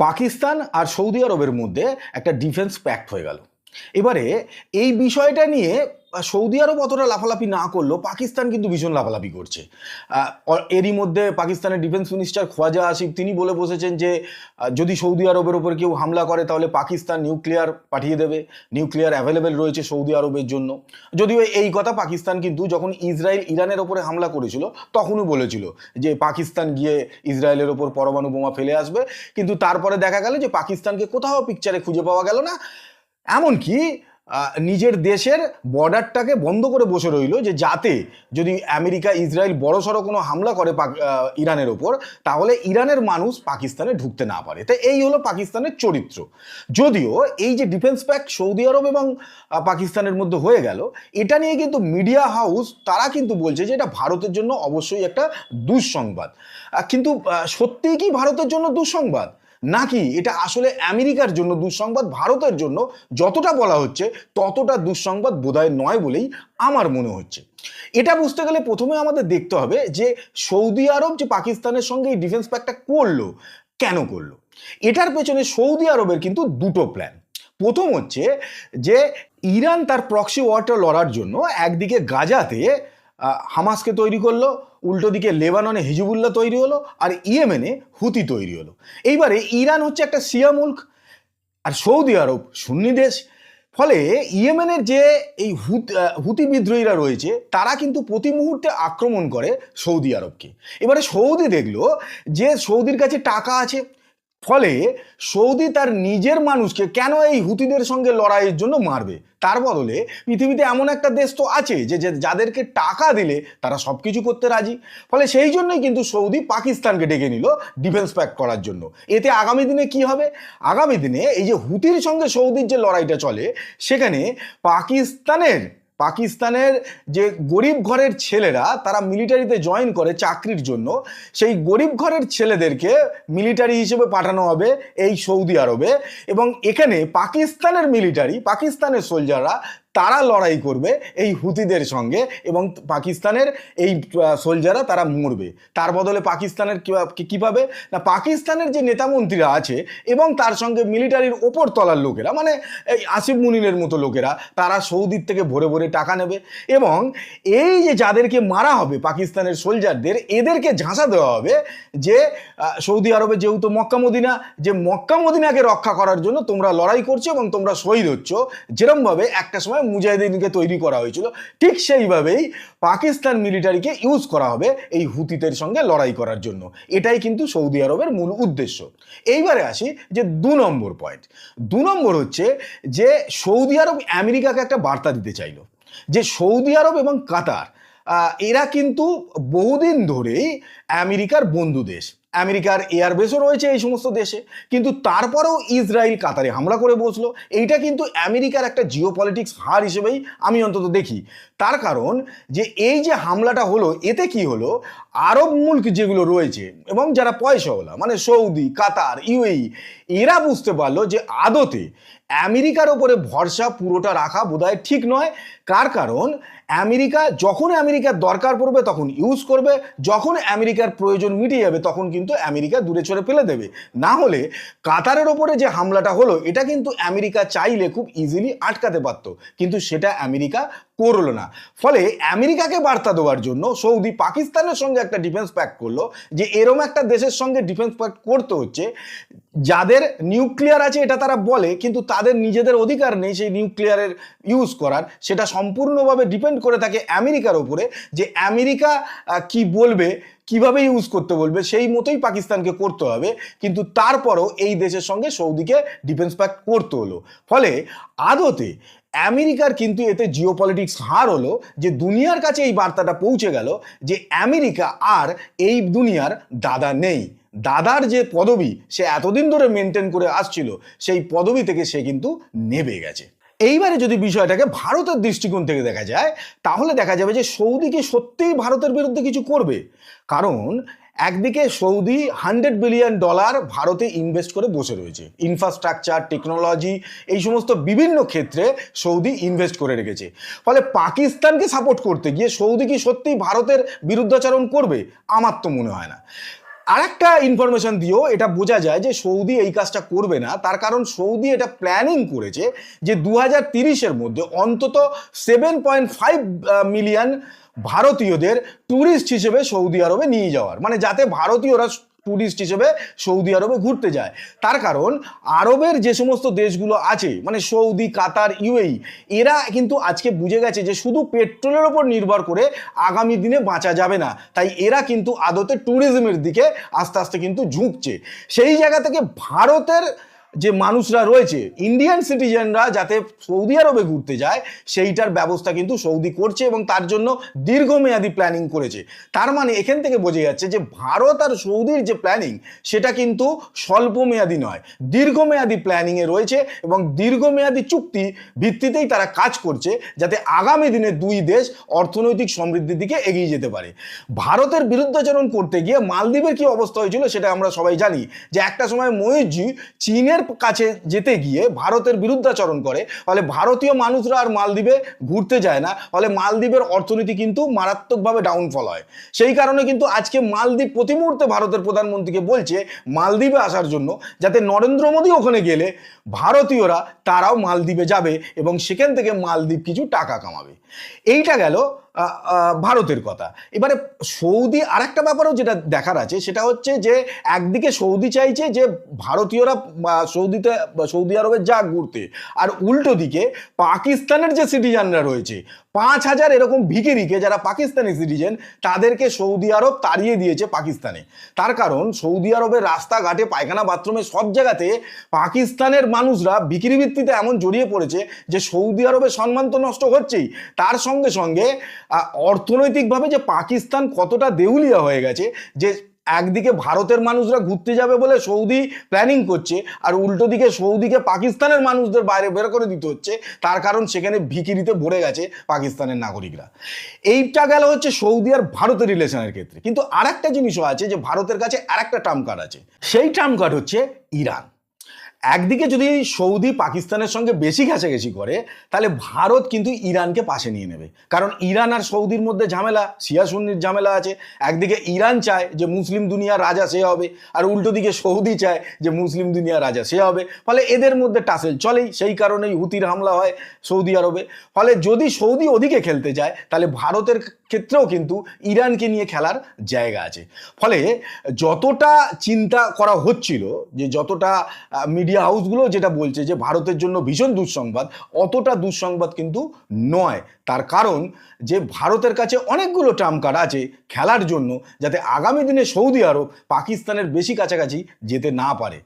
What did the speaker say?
পাকিস্তান আর Saudi আরবের মধ্যে একটা ডিফেন্স প্যাক্ট হয়ে গেল। এবারে এই বিষয়টা নিয়ে সৌদি আরব অতটা লাফালাফি না করলেও পাকিস্তান কিন্তু ভীষণ লাফালাফি করছে। এরই মধ্যে পাকিস্তানের ডিফেন্স মিনিস্টার খোয়াজা আসিফ তিনি বলে বসেছেন যে যদি সৌদি আরবের ওপর কেউ হামলা করে তাহলে পাকিস্তান নিউক্লিয়ার পাঠিয়ে দেবে, নিউক্লিয়ার অ্যাভেলেবেল রয়েছে সৌদি আরবের জন্য। যদিও এই কথা পাকিস্তান কিন্তু যখন ইসরায়েল ইরানের ওপরে হামলা করেছিল তখনই বলেছিল যে পাকিস্তান গিয়ে ইসরায়েলের ওপর পরমাণু বোমা ফেলে আসবে, কিন্তু তারপরে দেখা গেল যে পাকিস্তানকে কোথাও পিকচারে খুঁজে পাওয়া গেল না। এমনকি নিজের দেশের বর্ডারটাকে বন্ধ করে বসে রইল যে যাতে যদি আমেরিকা ইসরায়েল বড়সড় কোনো হামলা করে ইরানের ওপর তাহলে ইরানের মানুষ পাকিস্তানে ঢুকতে না পারে। তো এই হলো পাকিস্তানের চরিত্র। যদিও এই যে ডিফেন্স প্যাক্ট সৌদি আরব এবং পাকিস্তানের মধ্যে হয়ে গেল, এটা নিয়ে কিন্তু মিডিয়া হাউস তারা কিন্তু বলছে যে এটা ভারতের জন্য অবশ্যই একটা দুঃসংবাদ। কিন্তু সত্যিই কি ভারতের জন্য দুঃসংবাদ, নাকি এটা আসলে আমেরিকার জন্য দুঃসংবাদ? ভারতের জন্য যতটা বলা হচ্ছে ততটা দুঃসংবাদ বোধহয় নয় বলেই আমার মনে হচ্ছে। এটা বুঝতে গেলে প্রথমে আমাদের দেখতে হবে যে সৌদি আরব যে পাকিস্তানের সঙ্গে এই ডিফেন্স প্যাক্টটা করলো, কেন করলো। এটার পেছনে সৌদি আরবের কিন্তু দুটো প্ল্যান। প্রথম হচ্ছে যে ইরান তার প্রক্সি ওয়ারটা লড়ার জন্য একদিকে গাজাতে হামাসকে তৈরি করলো, উল্টো দিকে লেবাননে হিজবুল্লাহ তৈরি হলো, আর ইয়েমেনে হুতি তৈরি হলো। এইবারে ইরান হচ্ছে একটা শিয়া মুল্ক আর সৌদি আরব সুন্নি দেশ। ফলে ইয়েমেনের যে এই হুতি বিদ্রোহীরা রয়েছে তারা কিন্তু প্রতি মুহূর্তে আক্রমণ করে সৌদি আরবকে। এবারে সৌদি দেখলো যে সৌদির কাছে টাকা আছে, ফলে সৌদি তার নিজের মানুষকে কেন এই হুতিদের সঙ্গে লড়াইয়ের জন্য মারবে। তার বদলে পৃথিবীতে এমন একটা দেশ তো আছে যে যাদেরকে টাকা দিলে তারা সব কিছু করতে রাজি। ফলে সেই জন্যই কিন্তু সৌদি পাকিস্তানকে ডেকে নিল ডিফেন্স প্যাক্ট করার জন্য। এতে আগামী দিনে কি হবে, আগামী দিনে এই যে হুতির সঙ্গে সৌদির যে লড়াইটা চলে সেখানে পাকিস্তানের যে গরিব ঘরের ছেলেরা তারা মিলিটারিতে জয়েন করে চাকরির জন্য, সেই গরিব ঘরের ছেলেদেরকে মিলিটারি হিসেবে পাঠানো হবে এই সৌদি আরবে, এবং এখানে পাকিস্তানের সোলজাররা তারা লড়াই করবে এই হুতিদের সঙ্গে, এবং পাকিস্তানের এই সোলজাররা তারা মরবে। তার বদলে পাকিস্তানের কীভাবে না, পাকিস্তানের যে নেতামন্ত্রীরা আছে এবং তার সঙ্গে মিলিটারির ওপর তলার লোকেরা, মানে এই আসিফ মুনিনের মতো লোকেরা, তারা সৌদির থেকে ভরে ভরে টাকা নেবে, এবং এই যে যাদেরকে মারা হবে পাকিস্তানের সোলজারদের, এদেরকে ঝাঁসা দেওয়া হবে যে সৌদি আরবে যেহেতু মক্কা মদিনাকে রক্ষা করার জন্য তোমরা লড়াই করছো এবং তোমরা শহীদ হচ্ছ, যেরমভাবে একটা সময় মুজাহিদিনকে তৈরি করা হয়েছিল, ঠিক সেইভাবেই পাকিস্তান মিলিটারিকে ইউজ করা হবে এই হুতিদের সঙ্গে লড়াই করার জন্য। এটাই কিন্তু সৌদি আরবের মূল উদ্দেশ্য। এইবারে আসি যে 2 নম্বর পয়েন্ট। 2 নম্বর হচ্ছে যে সৌদি আরব আমেরিকাকে একটা বার্তা দিতে চাইল যে সৌদি আরব এবং কাতার এরা কিন্তু বহুদিন ধরেই আমেরিকার বন্ধু দেশ, আমেরিকার এয়ারবেসও রয়েছে এই সমস্ত দেশে, কিন্তু তারপরেও ইসরায়েল কাতারে হামলা করে বসলো। এইটা কিন্তু আমেরিকার একটা জিওপলিটিক্স হার হিসেবেই আমি অন্তত দেখি। তার কারণ যে এই যে হামলাটা হলো, এতে কি হলো, আরব মুল্ক যেগুলো রয়েছে এবং যারা পয়সাওয়ালা মানে সৌদি, কাতার, ইউএই, এরা বুঝতে পারলো যে আদতে আমেরিকার ওপরে ভরসা পুরোটা রাখা বোধহয় ঠিক নয়। কারণ যখন আমেরিকার দরকার পড়বে তখন ইউজ করবে, যখন আমেরিকার প্রয়োজন মিটে যাবে তখন কিন্তু আমেরিকা দূরে সরে ফেলে দেবে। না হলে কাতারের ওপরে যে হামলাটা হলো এটা কিন্তু আমেরিকা চাইলে খুব ইজিলি আটকাতে পারত, কিন্তু সেটা আমেরিকা করলো না। ফলে আমেরিকাকে বার্তা দেওয়ার জন্য সৌদি পাকিস্তানের সঙ্গে একটা ডিফেন্স প্যাক্ট করলো যে এরম একটা দেশের সঙ্গে ডিফেন্স প্যাক্ট করতে হচ্ছে যাদের নিউক্লিয়ার আছে, এটা তারা বলে, কিন্তু তাদের নিজেদের অধিকার নেই সেই নিউক্লিয়ারের ইউজ করার। সেটা সম্পূর্ণভাবে ডিপেন্ড করে থাকে আমেরিকার ওপরে যে আমেরিকা কি বলবে, কিভাবে ইউজ করতে বলবে, সেই মতোই পাকিস্তানকে করতে হবে। কিন্তু তারপরও এই দেশের সঙ্গে সৌদিকে ডিফেন্স প্যাক্ট করতে হলো। ফলে আদতে আমেরিকার কিন্তু এতে জিওপলিটিক্স হার হলো যে দুনিয়ার কাছে এই বার্তাটা পৌঁছে গেল যে আমেরিকা আর এই দুনিয়ার দাদা নেই। দাদার যে পদবি সে এতদিন ধরে মেনটেন করে আসছিল, সেই পদবি থেকে সে কিন্তু নেবে গেছে। এইবারে যদি বিষয়টাকে ভারতের দৃষ্টিকোণ থেকে দেখা যায় তাহলে দেখা যাবে যে সৌদি কি সত্যিই ভারতের বিরুদ্ধে কিছু করবে। কারণ একদিকে সৌদি $100 বিলিয়ন ভারতে ইনভেস্ট করে বসে রয়েছে, ইনফ্রাস্ট্রাকচার, টেকনোলজি, এই সমস্ত বিভিন্ন ক্ষেত্রে সৌদি ইনভেস্ট করে রেখেছে। ফলে পাকিস্তানকে সাপোর্ট করতে গিয়ে সৌদি কি সত্যিই ভারতের বিরুদ্ধাচরণ করবে? আমার তো মনে হয় না। আরেকটা ইনফরমেশন দিয়েও এটা বোঝা যায় যে সৌদি এই কাজটা করবে না, তার কারণ সৌদি এটা প্ল্যানিং করেছে যে 2030-এর মধ্যে অন্তত 7.5 মিলিয়ন ভারতীয়দের ট্যুরিস্ট হিসেবে সৌদি আরবে নিয়ে যাওয়ার, মানে যাতে ভারতীয়রা ট্যুরিস্ট হিসেবে সৌদি আরবে ঘুরতে যায়। তার কারণ আরবের যে সমস্ত দেশগুলো আছে, মানে সৌদি, কাতার, ইউএই, এরা কিন্তু আজকে বুঝে গেছে যে শুধু পেট্রোলের ওপর নির্ভর করে আগামী দিনে বাঁচা যাবে না, তাই এরা কিন্তু আদতে ট্যুরিজমের দিকে আস্তে আস্তে কিন্তু ঝুঁকছে। সেই জায়গা থেকে ভারতের যে মানুষরা রয়েছে, ইন্ডিয়ান সিটিজেনরা যাতে সৌদি আরবে ঘুরতে যায়, সেইটার ব্যবস্থা কিন্তু সৌদি করছে এবং তার জন্য দীর্ঘমেয়াদী প্ল্যানিং করেছে। তার মানে এখান থেকে বোঝা যাচ্ছে যে ভারত আর সৌদির যে প্ল্যানিং সেটা কিন্তু স্বল্পমেয়াদী নয়, দীর্ঘমেয়াদী প্ল্যানিংয়ে রয়েছে এবং দীর্ঘমেয়াদী চুক্তি ভিত্তিতেই তারা কাজ করছে যাতে আগামী দিনে দুই দেশ অর্থনৈতিক সমৃদ্ধির দিকে এগিয়ে যেতে পারে। ভারতের বিরুদ্ধাচরণ করতে গিয়ে মালদ্বীপের কি অবস্থা হয়েছিল সেটা আমরা সবাই জানি, যে একটা সময় মহিউদ্দিন চীনের কাছে যেতে গিয়ে ভারতের বিরুদ্ধাচরণ করে, ফলে ভারতীয় মানুষরা আর মালদ্বীপে ঘুরতে যায় না, ফলে মালদ্বীপের অর্থনীতি কিন্তু মারাত্মকভাবে ডাউনফল হয়। সেই কারণে কিন্তু আজকে মালদ্বীপ প্রতি মুহূর্তে ভারতের প্রধানমন্ত্রীকে বলছে মালদ্বীপে আসার জন্য, যাতে নরেন্দ্র মোদী ওখানে গেলে ভারতীয়রা তারাও মালদ্বীপে যাবে এবং সেখান থেকে মালদ্বীপ কিছু টাকা কামাবে। এইটা গেল ভারতের কথা। এবারে সৌদি আরেকটা ব্যাপারও যেটা দেখার আছে সেটা হচ্ছে যে একদিকে সৌদি চাইছে যে ভারতীয়রা সৌদি আরবে যাক ঘুরতে, আর উল্টো দিকে পাকিস্তানের যে সিটিজেনরা রয়েছে 5,000 এরকম ভিখিরিকে যারা পাকিস্তানি সিটিজেন, তাদেরকে সৌদি আরব তাড়িয়ে দিয়েছে পাকিস্তানে। তার কারণ সৌদি আরবের রাস্তাঘাটে, পায়খানা, বাথরুমে সব জায়গাতে পাকিস্তানের মানুষরা ভিখিরি ভিত্তিতে এমন জড়িয়ে পড়েছে যে সৌদি আরবের সম্মান তো নষ্ট হচ্ছেই, তার সঙ্গে সঙ্গে অর্থনৈতিকভাবে যে পাকিস্তান কতটা দেউলিয়া হয়ে গেছে, যে একদিকে ভারতের মানুষরা ঘুরতে যাবে বলে সৌদি প্ল্যানিং করছে, আর উল্টো দিকে সৌদিকে পাকিস্তানের মানুষদের বাইরে বের করে দিতে হচ্ছে, তার কারণ সেখানে ভিখিরিতে ভরে গেছে পাকিস্তানের নাগরিকরা। এইটা গেল হচ্ছে সৌদি আর ভারতের রিলেশনের ক্ষেত্রে। কিন্তু আর একটা জিনিসও আছে যে ভারতের কাছে আর একটা ট্রাম্প কার্ড আছে, সেই ট্রাম্প কার্ড হচ্ছে ইরান। একদিকে যদি সৌদি পাকিস্তানের সঙ্গে বেশি ঘেঁষাঘেঁষি করে, তাহলে ভারত কিন্তু ইরানকে পাশে নিয়ে নেবে, কারণ ইরান আর সৌদির মধ্যে ঝামেলা, শিয়া সুন্নির ঝামেলা আছে। একদিকে ইরান চায় যে মুসলিম দুনিয়ার রাজা সে হবে, আর উল্টো দিকে সৌদি চায় যে মুসলিম দুনিয়ার রাজা সে হবে, ফলে এদের মধ্যে টাসেল চলেই। সেই কারণেই হুতির হামলা হয় সৌদি আরবে। ফলে যদি সৌদি ওদিকে খেলতে যায়, তাহলে ভারতের ক্ষেত্রেও কিন্তু ইরানকে নিয়ে খেলার জায়গা আছে। ফলে যতটা চিন্তা করা হচ্ছিল, যে যতটা মিডিয়া হাউসগুলো যেটা বলছে যে ভারতের জন্য ভীষণ দুঃসংবাদ, অতটা দুঃসংবাদ কিন্তু নয়। তার কারণ যে ভারতের কাছে অনেকগুলো ট্রাম্প কার্ড আছে খেলার জন্য, যাতে আগামী দিনে সৌদি আরব পাকিস্তানের বেশি কাছাকাছি যেতে না পারে।